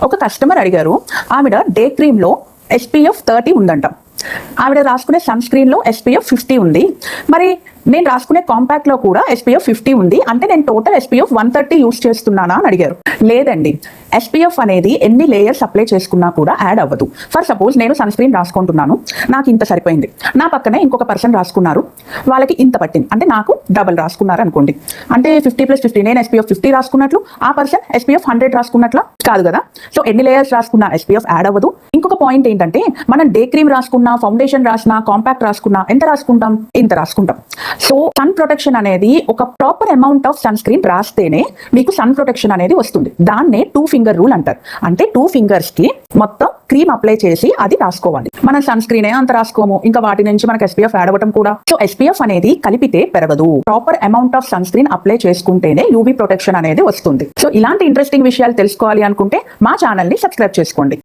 ఒక కస్టమర్ అడిగారు, ఆవిడ డే క్రీమ్లో SPF 30 ఉందంట, ఆవిడ రాసుకునే సన్ స్క్రీన్లో SPF 50 ఉంది, మరి నేను రాసుకునే కాంపాక్ట్లో కూడా SPF 50 ఉంది, అంటే నేను టోటల్ SPF 130 యూస్ చేస్తున్నానా అని అడిగారు. లేదండి, SPF అనేది ఎన్ని లేయర్స్ అప్లై చేసుకున్నా కూడా యాడ్ అవ్వదు. ఫర్ సపోజ్ నేను సన్ స్క్రీన్ రాసుకుంటున్నాను, నాకు ఇంత సరిపోయింది, నా పక్కనే ఇంకొక పర్సన్ రాసుకున్నారు, వాళ్ళకి ఇంత పట్టింది, అంటే నాకు డబల్ రాసుకున్నారు అనుకోండి, అంటే 50+50 నేను SPF 50 రాసుకున్నట్లు, ఆ పర్సన్ SPF 100 రాసుకున్నట్లా కాదు కదా. సో ఎన్ని లేయర్స్ రాసుకున్నా SPF యాడ్ అవ్వదు. ఇంకొక పాయింట్ ఏంటంటే, మనం డే క్రీమ్ రాసుకున్నా, ఫౌండేషన్ రాసినా, కాంపాక్ట్ రాసుకున్నా ఎంత రాసుకుంటాం? ఇంత రాసుకుంటాం. సో సన్ ప్రొటెక్షన్ అనేది ఒక proper amount of sunscreen రాస్తేనే మీకు సన్ ప్రొటెక్షన్ అనేది వస్తుంది. దాన్నే 2 ఫింగర్ రూల్ అంటారు. అంటే 2 ఫింగర్స్ కి మొత్తం క్రీమ్ అప్లై చేసి అది రాసుకోవాలి. మన సన్ స్క్రీన్ అంత రాసుకోము, ఇంకా వాటి నుంచి మనకు SPF యాడ్ అవ్వడం కూడా. సో SPF అనేది కలిపితే పెరగదు, proper amount of sunscreen apply చేసుకుంటేనే UV ప్రొటెక్షన్ అనేది వస్తుంది. సో ఇలాంటి ఇంట్రెస్టింగ్ విషయాలు తెలుసుకోవాలి అనుకుంటే మా ఛానల్ ని సబ్స్క్రైబ్ చేసుకోండి.